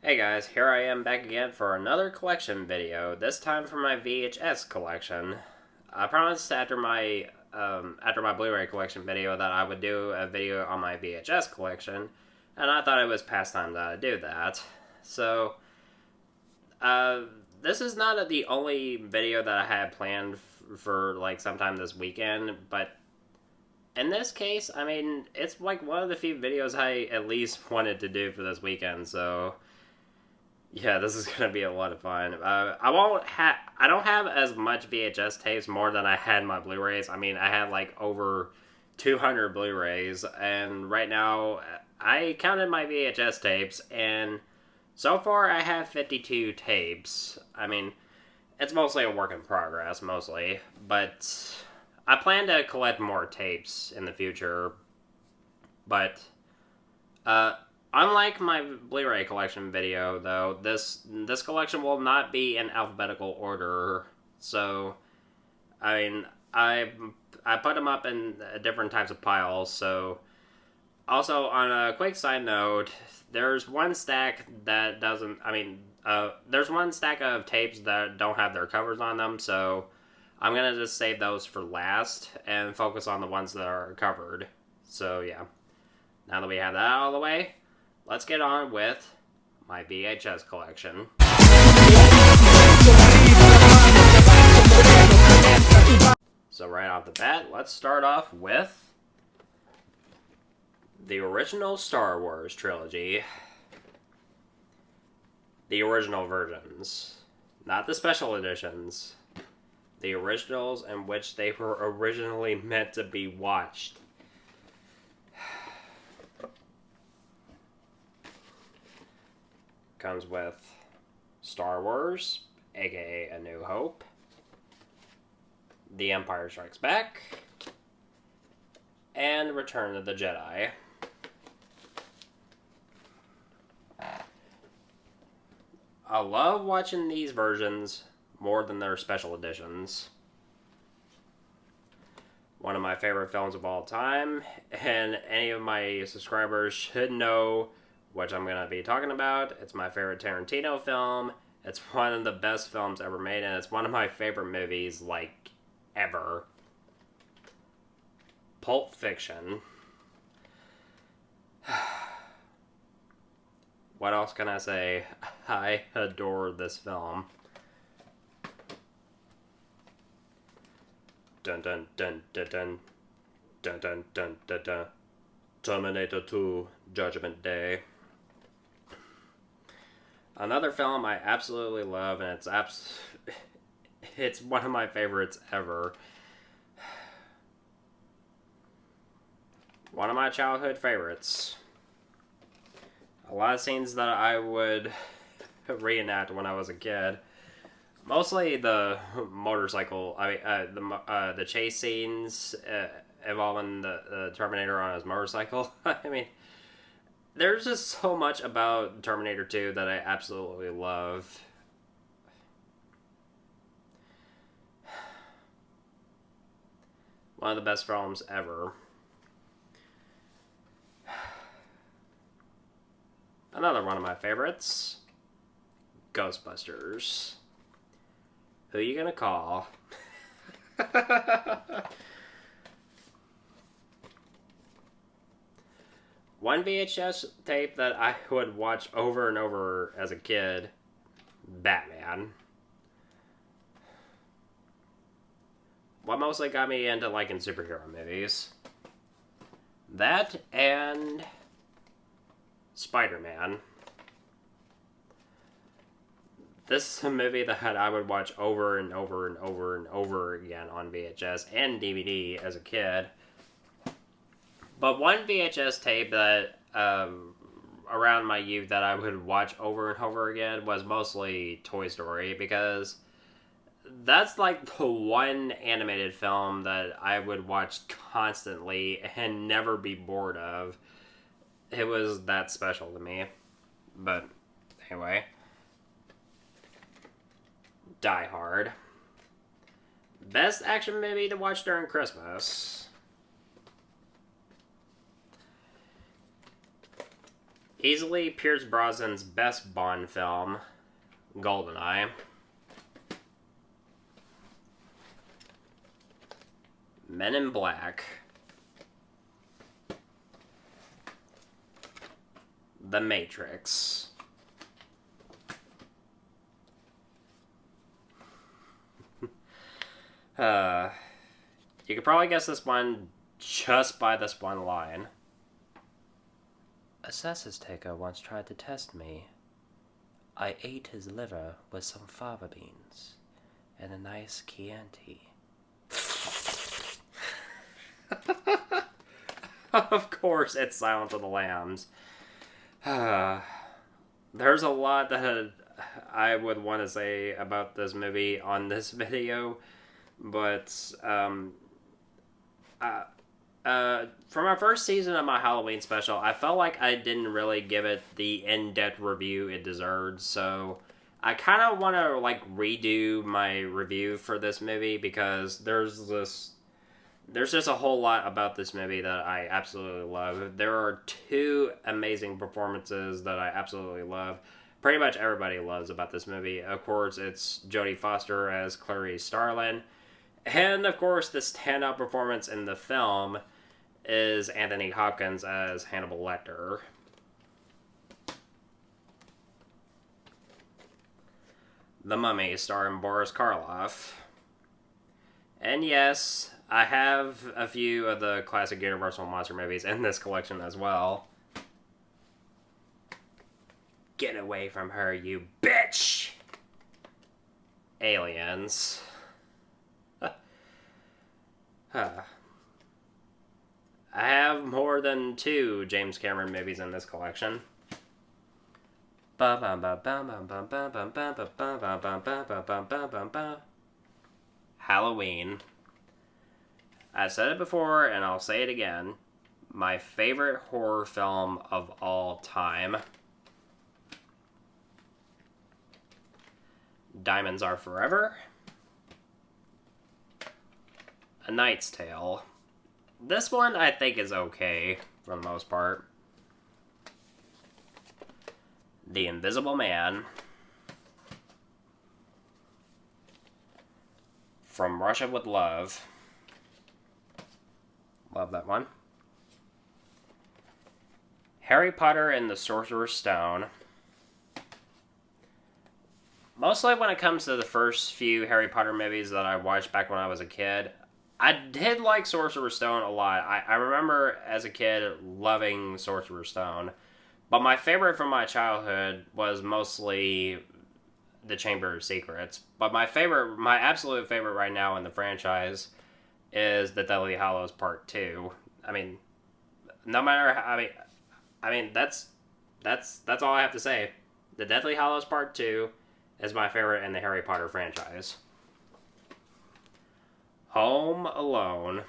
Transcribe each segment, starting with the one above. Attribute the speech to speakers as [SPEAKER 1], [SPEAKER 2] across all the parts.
[SPEAKER 1] Hey guys, here I am back again for another collection video, this time for my VHS collection. I promised after my Blu-ray collection video that I would do a video on my VHS collection, and I thought it was past time that I do that. So, this is not the only video that I had planned for like sometime this weekend, but in this case, I mean, it's like one of the few videos I at least wanted to do for this weekend, so yeah, this is gonna be a lot of fun. I don't have as much VHS tapes more than I had my Blu-rays. I mean, I had like over 200 Blu-rays, and right now I counted my VHS tapes, and so far I have 52 tapes. I mean, it's mostly a work in progress, mostly, but I plan to collect more tapes in the future. But unlike my Blu-ray collection video, though, this collection will not be in alphabetical order. So, I mean, I put them up in different types of piles. So, also on a quick side note, there's one stack that doesn't. I mean, there's one stack of tapes that don't have their covers on them. So, I'm gonna just save those for last and focus on the ones that are covered. So yeah, now that we have that out of the way, let's get on with my VHS collection. So right off the bat, let's start off with the original Star Wars trilogy. The original versions, not the special editions. The originals in which they were originally meant to be watched. Comes with Star Wars, aka A New Hope, The Empire Strikes Back, and Return of the Jedi. I love watching these versions more than their special editions. One of my favorite films of all time, and any of my subscribers should know which I'm going to be talking about. It's my favorite Tarantino film. It's one of the best films ever made, and it's one of my favorite movies, like, ever. Pulp Fiction. What else can I say? I adore this film. Dun dun dun dun dun dun dun dun dun dun. Terminator 2, Judgment Day. Another film I absolutely love, and it's one of my favorites ever. One of my childhood favorites. A lot of scenes that I would reenact when I was a kid. Mostly the motorcycle, the chase scenes involving the Terminator on his motorcycle. I mean, there's just so much about Terminator 2 that I absolutely love. One of the best films ever. Another one of my favorites, Ghostbusters. Who you gonna call? One VHS tape that I would watch over and over as a kid, Batman. What mostly got me into liking superhero movies. That and Spider-Man. This is a movie that I would watch over and over and over and over again on VHS and DVD as a kid. But one VHS tape that, around my youth that I would watch over and over again was mostly Toy Story, because that's like the one animated film that I would watch constantly and never be bored of. It was that special to me. But anyway. Die Hard. Best action movie to watch during Christmas. Easily Pierce Brosnan's best Bond film, GoldenEye. Men in Black. The Matrix. You could probably guess this one just by this one line. A sausage-taker once tried to test me. I ate his liver with some fava beans and a nice Chianti. Of course, it's Silence of the Lambs. There's a lot that I would want to say about this movie on this video, but for my first season of my Halloween special, I felt like I didn't really give it the in-depth review it deserved, so I kind of want to redo my review for this movie because there's just a whole lot about this movie that I absolutely love. There are two amazing performances that I absolutely love. Pretty much everybody loves about this movie. Of course, it's Jodie Foster as Clarice Starling. And, of course, the standout performance in the film is Anthony Hopkins as Hannibal Lecter. The Mummy, starring Boris Karloff. And yes, I have a few of the classic Universal monster movies in this collection as well. Get away from her, you bitch! Aliens. I have more than 2 James Cameron movies in this collection. Halloween. I said it before and I'll say it again. My favorite horror film of all time. Diamonds Are Forever. A Knight's Tale. This one I think is okay for the most part. The Invisible Man. From Russia with Love. Love that one. Harry Potter and the Sorcerer's Stone. Mostly when it comes to the first few Harry Potter movies that I watched back when I was a kid, I did like Sorcerer's Stone a lot. I remember as a kid loving Sorcerer's Stone. But my favorite from my childhood was mostly The Chamber of Secrets. But my absolute favorite right now in the franchise is The Deathly Hallows Part 2. I mean, no matter how, that's all I have to say. The Deathly Hallows Part 2 is my favorite in the Harry Potter franchise. Home Alone.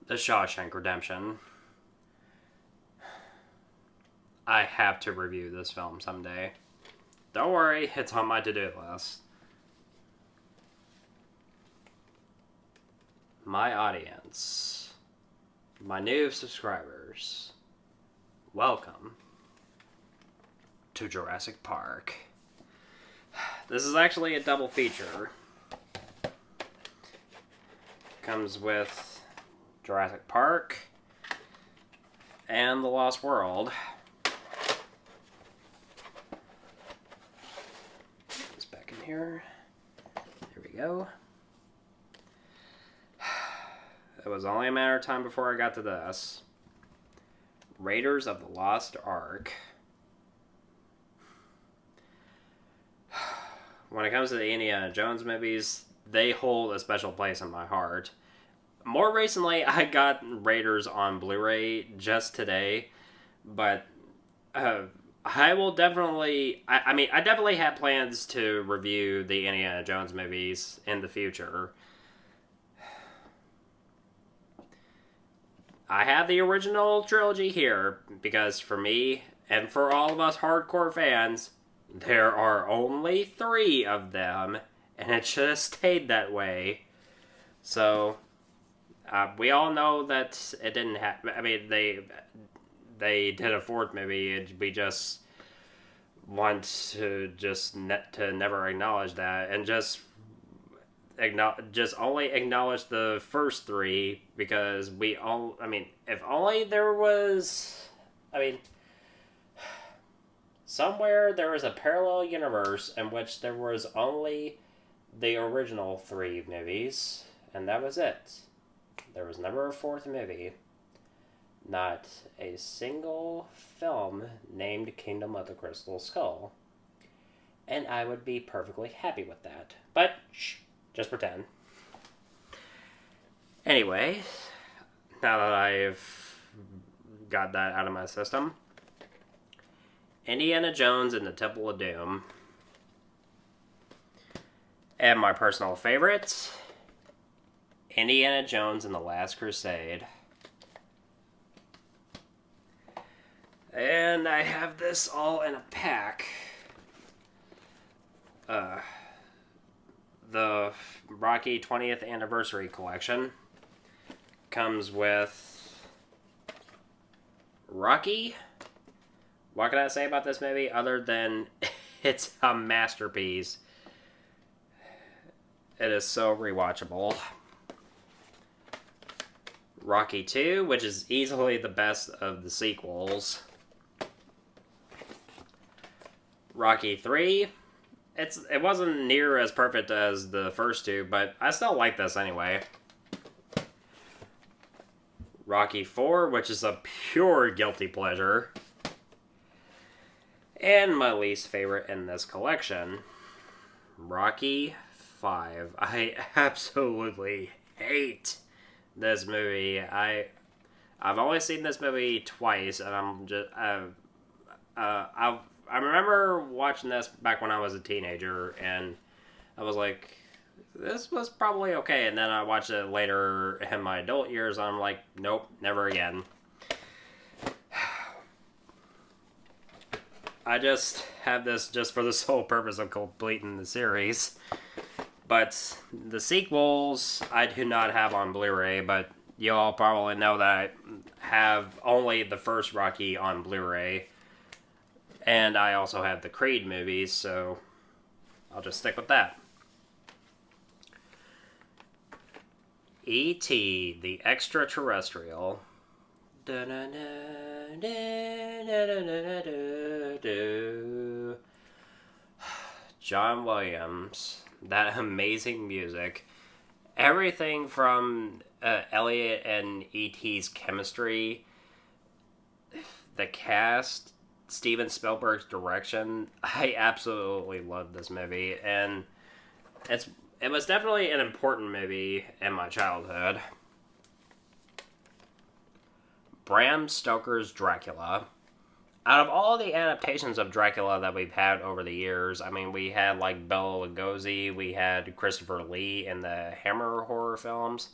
[SPEAKER 1] The Shawshank Redemption. I have to review this film someday. Don't worry, it's on my to-do list. My audience. My new subscribers. Welcome to Jurassic Park. This is actually a double feature. Comes with Jurassic Park and The Lost World. Put this back in here. There we go. It was only a matter of time before I got to this. Raiders of the Lost Ark. When it comes to the Indiana Jones movies, they hold a special place in my heart. More recently, I got Raiders on Blu-ray just today, but I will definitely... I definitely have plans to review the Indiana Jones movies in the future. I have the original trilogy here, because for me, and for all of us hardcore fans, there are only 3 of them, and it should have stayed that way. So, we all know that it didn't happen. I mean, they did a fourth movie. We just want to to never acknowledge that and just only acknowledge the first three because we all. I mean, if only there was. I mean, somewhere there was a parallel universe in which there was only the original three movies, and that was it. There was never a fourth movie. Not a single film named Kingdom of the Crystal Skull. And I would be perfectly happy with that. But, shh, just pretend. Anyway, now that I've got that out of my system, Indiana Jones and the Temple of Doom. And my personal favorite, Indiana Jones and the Last Crusade. And I have this all in a pack. The Rocky 20th Anniversary Collection comes with Rocky. What can I say about this movie other than it's a masterpiece? It is so rewatchable. Rocky 2, which is easily the best of the sequels. Rocky 3, it wasn't near as perfect as the first two, but I still like this anyway. Rocky 4, which is a pure guilty pleasure. And my least favorite in this collection, Rocky 5. I absolutely hate this movie. I've only seen this movie twice, and I'm just I remember watching this back when I was a teenager, and I was like, this was probably okay. And then I watched it later in my adult years, and I'm like, nope, never again. I just have this just for the sole purpose of completing the series. But the sequels, I do not have on Blu-ray, but you all probably know that I have only the first Rocky on Blu-ray. And I also have the Creed movies, so I'll just stick with that. E.T. the Extraterrestrial. John Williams. That amazing music. Everything from Elliot and E.T.'s chemistry, the cast, Steven Spielberg's direction. I absolutely love this movie, and it was definitely an important movie in my childhood. Bram Stoker's Dracula. Out of all the adaptations of Dracula that we've had over the years, I mean, we had like Bela Lugosi, we had Christopher Lee in the Hammer horror films.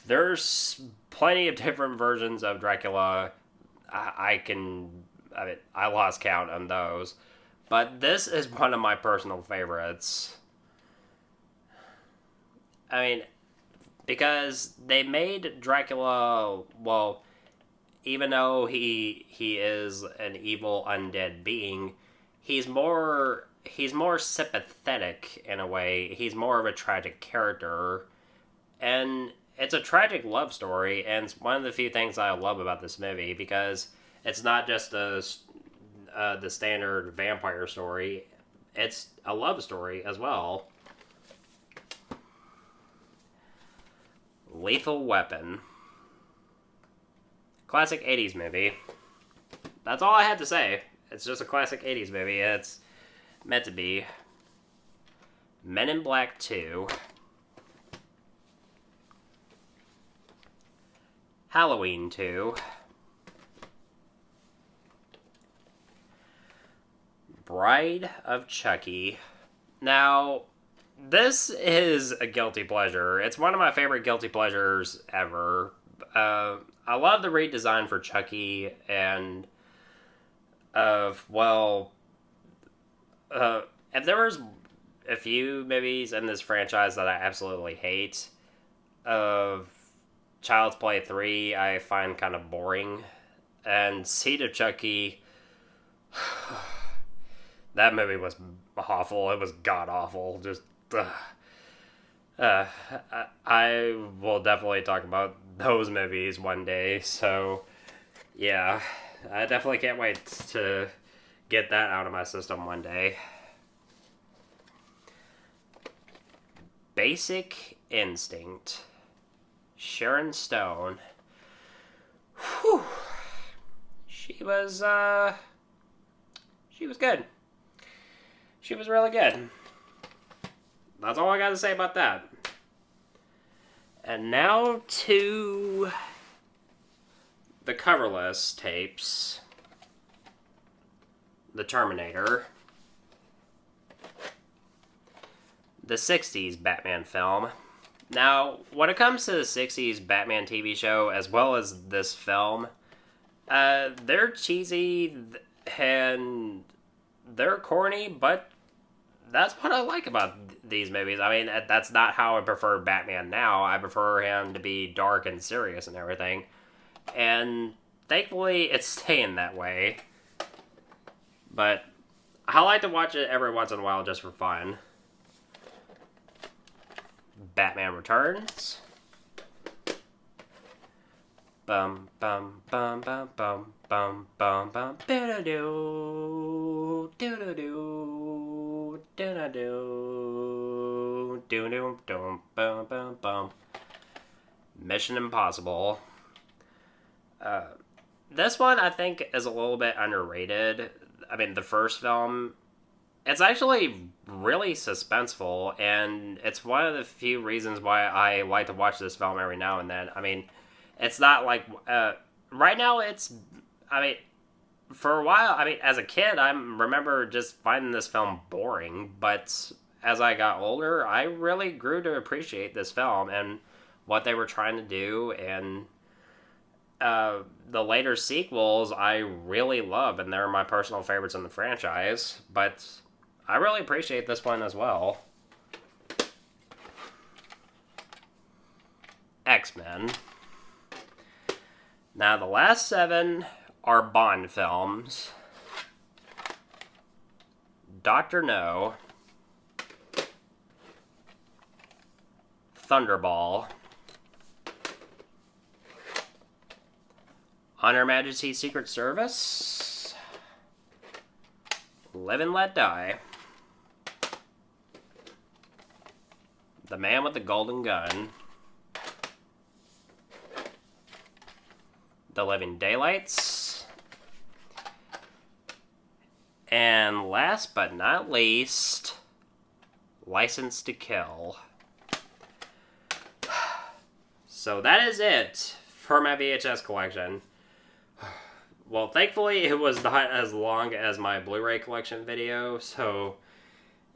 [SPEAKER 1] There's plenty of different versions of Dracula. I lost count on those. But this is one of my personal favorites. I mean, because they made Dracula, well, even though he is an evil undead being, he's more sympathetic in a way. He's more of a tragic character. And it's a tragic love story, and it's one of the few things I love about this movie, because it's not just the standard vampire story. It's a love story as well. Lethal Weapon. Classic 80s movie. That's all I had to say. It's just a classic 80s movie. It's meant to be. Men in Black 2. Halloween 2. Bride of Chucky. Now, this is a guilty pleasure. It's one of my favorite guilty pleasures ever. I love the redesign for Chucky, and if a few movies in this franchise that I absolutely hate. Of Child's Play 3, I find kind of boring. And Seed of Chucky, that movie was awful. It was god-awful. Just, I will definitely talk about those movies one day. So, yeah, I definitely can't wait to get that out of my system one day. Basic Instinct. Sharon Stone. Whew. She was good. She was really good. That's all I got to say about that. And now to the coverless tapes. The Terminator. The 60s Batman film. Now, when it comes to the 60s Batman TV show, as well as this film, they're cheesy and they're corny, but that's what I like about these movies. I mean, that's not how I prefer Batman now. I prefer him to be dark and serious and everything. And thankfully, it's staying that way. But I like to watch it every once in a while just for fun. Batman Returns. Bum bum bum bum bum bum bum bum. Do do do do do do do do do bum bum bum. Mission Impossible. This one I think is a little bit underrated. I mean, the first film, it's actually really suspenseful, and it's one of the few reasons why I like to watch this film every now and then. I mean, it's not like, right now for a while, as a kid, I remember just finding this film boring, but as I got older, I really grew to appreciate this film and what they were trying to do, and the later sequels I really love, and they're my personal favorites in the franchise, but I really appreciate this one as well. X-Men. Now, the last 7 are Bond films. Dr. No. Thunderball. On Her Majesty's Secret Service. Live and Let Die. The Man with the Golden Gun. The Living Daylights. And last but not least, License to Kill. So that is it for my VHS collection. Well, thankfully it was not as long as my Blu-ray collection video, so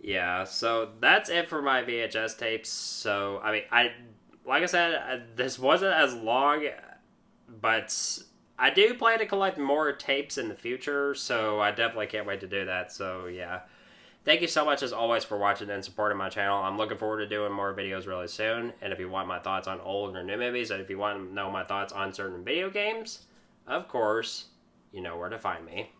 [SPEAKER 1] yeah, so that's it for my VHS tapes. So, like I said, this wasn't as long, but I do plan to collect more tapes in the future, so I definitely can't wait to do that. So, yeah. Thank you so much, as always, for watching and supporting my channel. I'm looking forward to doing more videos really soon. And if you want my thoughts on old or new movies, and if you want to know my thoughts on certain video games, of course, you know where to find me.